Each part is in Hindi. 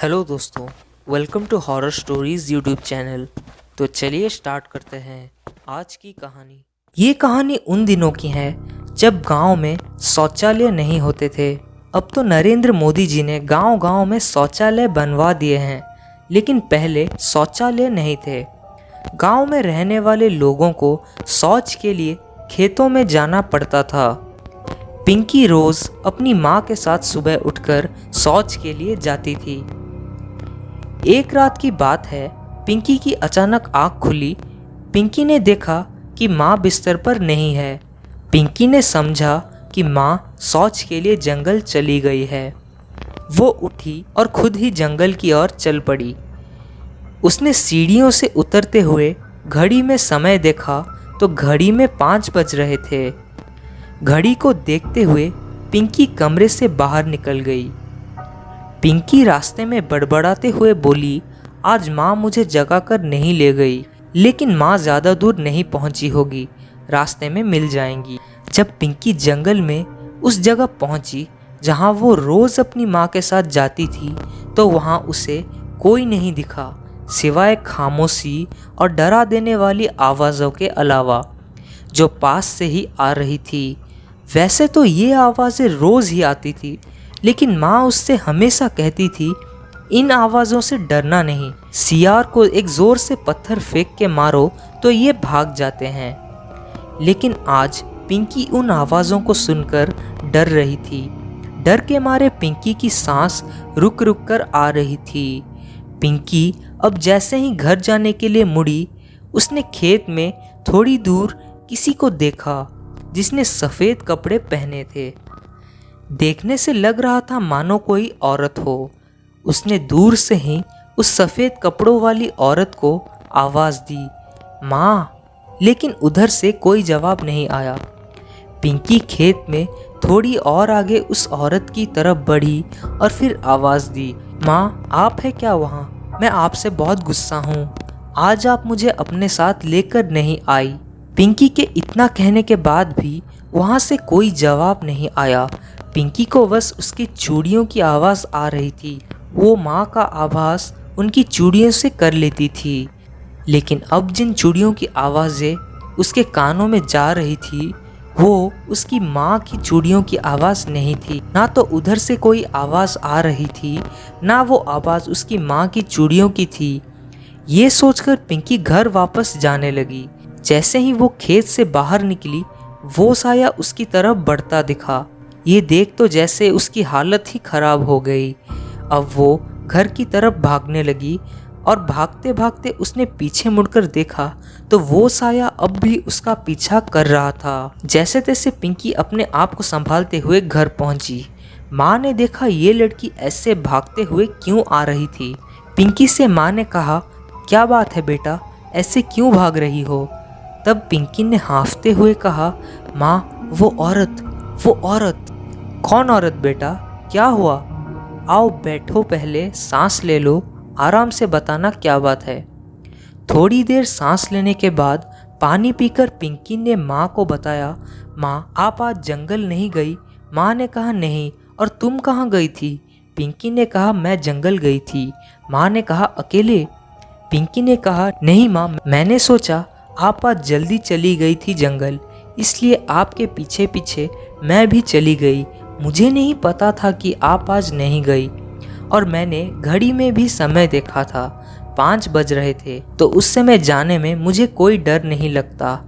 हेलो दोस्तों, welcome to horror stories YouTube channel. तो चलिए स्टार्ट करते हैं आज की कहानी। ये कहानी उन दिनों की है जब गांव में शौचालय नहीं होते थे। अब तो नरेंद्र मोदी जी ने गांव-गांव में शौचालय बनवा दिए हैं, लेकिन पहले शौचालय नहीं थे। गांव में रहने वाले लोगों को शौच के लिए खेतों में जाना पड़ता था। पिंकी रोज अपनी माँ के साथ सुबह उठकर शौच के लिए जाती थी। एक रात की बात है, पिंकी की अचानक आंख खुली। पिंकी ने देखा कि माँ बिस्तर पर नहीं है। पिंकी ने समझा कि माँ शौच के लिए जंगल चली गई है। वो उठी और खुद ही जंगल की ओर चल पड़ी। उसने सीढ़ियों से उतरते हुए घड़ी में समय देखा तो घड़ी में 5 बज रहे थे। घड़ी को देखते हुए पिंकी कमरे से बाहर निकल गई। पिंकी रास्ते में बड़बड़ाते हुए बोली, आज माँ मुझे जगाकर नहीं ले गई, लेकिन माँ ज़्यादा दूर नहीं पहुँची होगी, रास्ते में मिल जाएंगी। जब पिंकी जंगल में उस जगह पहुँची जहाँ वो रोज़ अपनी माँ के साथ जाती थी, तो वहाँ उसे कोई नहीं दिखा सिवाय खामोशी और डरा देने वाली आवाज़ों के अलावा, जो पास से ही आ रही थी। वैसे तो ये आवाज़ें रोज़ ही आती थी, लेकिन माँ उससे हमेशा कहती थी, इन आवाज़ों से डरना नहीं, सियार को एक ज़ोर से पत्थर फेंक के मारो तो ये भाग जाते हैं। लेकिन आज पिंकी उन आवाज़ों को सुनकर डर रही थी। डर के मारे पिंकी की सांस रुक रुक कर आ रही थी। पिंकी अब जैसे ही घर जाने के लिए मुड़ी, उसने खेत में थोड़ी दूर किसी को देखा जिसने सफ़ेद कपड़े पहने थे। देखने से लग रहा था मानो कोई औरत हो। उसने दूर से ही उस सफ़ेद कपड़ों वाली औरत को आवाज़ दी, माँ, लेकिन उधर से कोई जवाब नहीं आया। पिंकी खेत में थोड़ी और आगे उस औरत की तरफ बढ़ी और फिर आवाज़ दी, माँ, आप है क्या वहाँ? मैं आपसे बहुत गुस्सा हूँ, आज आप मुझे अपने साथ लेकर नहीं आई। पिंकी के इतना कहने के बाद भी वहाँ से कोई जवाब नहीं आया। पिंकी को बस उसकी चूड़ियों की आवाज़ आ रही थी। वो माँ का आभास उनकी चूड़ियों से कर लेती थी, लेकिन अब जिन चूड़ियों की आवाज़ें उसके कानों में जा रही थी, वो उसकी माँ की चूड़ियों की आवाज़ नहीं थी। ना तो उधर से कोई आवाज़ आ रही थी, ना वो आवाज़ उसकी माँ की चूड़ियों की थी। ये सोचकर पिंकी घर वापस जाने लगी। जैसे ही वो खेत से बाहर निकली, वो साया उसकी तरफ बढ़ता दिखा। ये देख तो जैसे उसकी हालत ही खराब हो गई। अब वो घर की तरफ भागने लगी और भागते भागते उसने पीछे मुड़कर देखा तो वो साया अब भी उसका पीछा कर रहा था। जैसे तैसे पिंकी अपने आप को संभालते हुए घर पहुंची। माँ ने देखा ये लड़की ऐसे भागते हुए क्यों आ रही थी। पिंकी से माँ ने कहा, क्या बात है बेटा, ऐसे क्यों भाग रही हो? तब पिंकी ने हाँफते हुए कहा, माँ, वो औरत। कौन औरत बेटा, क्या हुआ? आओ बैठो, पहले सांस ले लो, आराम से बताना क्या बात है। थोड़ी देर सांस लेने के बाद पानी पीकर पिंकी ने माँ को बताया, माँ, आप आज जंगल नहीं गई? माँ ने कहा, नहीं। और तुम कहाँ गई थी? पिंकी ने कहा, मैं जंगल गई थी। माँ ने कहा, अकेले? पिंकी ने कहा, नहीं माँ, मैंने सोचा आप आज जल्दी चली गई थी जंगल, इसलिए आपके पीछे पीछे मैं भी चली गई। मुझे नहीं पता था कि आप आज नहीं गई, और मैंने घड़ी में भी समय देखा था, 5 बज रहे थे, तो उस समय जाने में मुझे कोई डर नहीं लगता।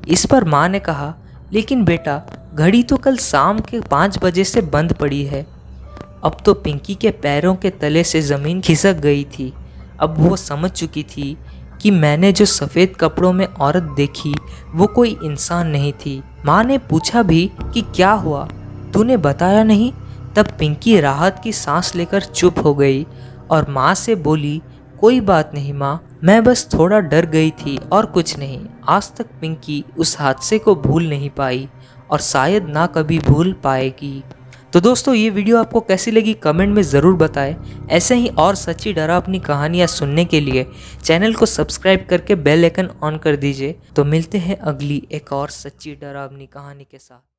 इस पर माँ ने कहा, लेकिन बेटा, घड़ी तो कल शाम के 5 बजे से बंद पड़ी है। अब तो पिंकी के पैरों के तले से ज़मीन खिसक गई थी। अब वो समझ चुकी थी कि मैंने जो सफ़ेद कपड़ों में औरत देखी वो कोई इंसान नहीं थी। माँ ने पूछा भी कि क्या हुआ, तूने बताया नहीं? तब पिंकी राहत की सांस लेकर चुप हो गई और माँ से बोली, कोई बात नहीं माँ, मैं बस थोड़ा डर गई थी और कुछ नहीं। आज तक पिंकी उस हादसे को भूल नहीं पाई और शायद ना कभी भूल पाएगी। तो दोस्तों, ये वीडियो आपको कैसी लगी कमेंट में ज़रूर बताएं। ऐसे ही और सच्ची डरावनी कहानियाँ सुनने के लिए चैनल को सब्सक्राइब करके बेल आइकन ऑन कर दीजिए। तो मिलते हैं अगली एक और सच्ची डरावनी कहानी के साथ।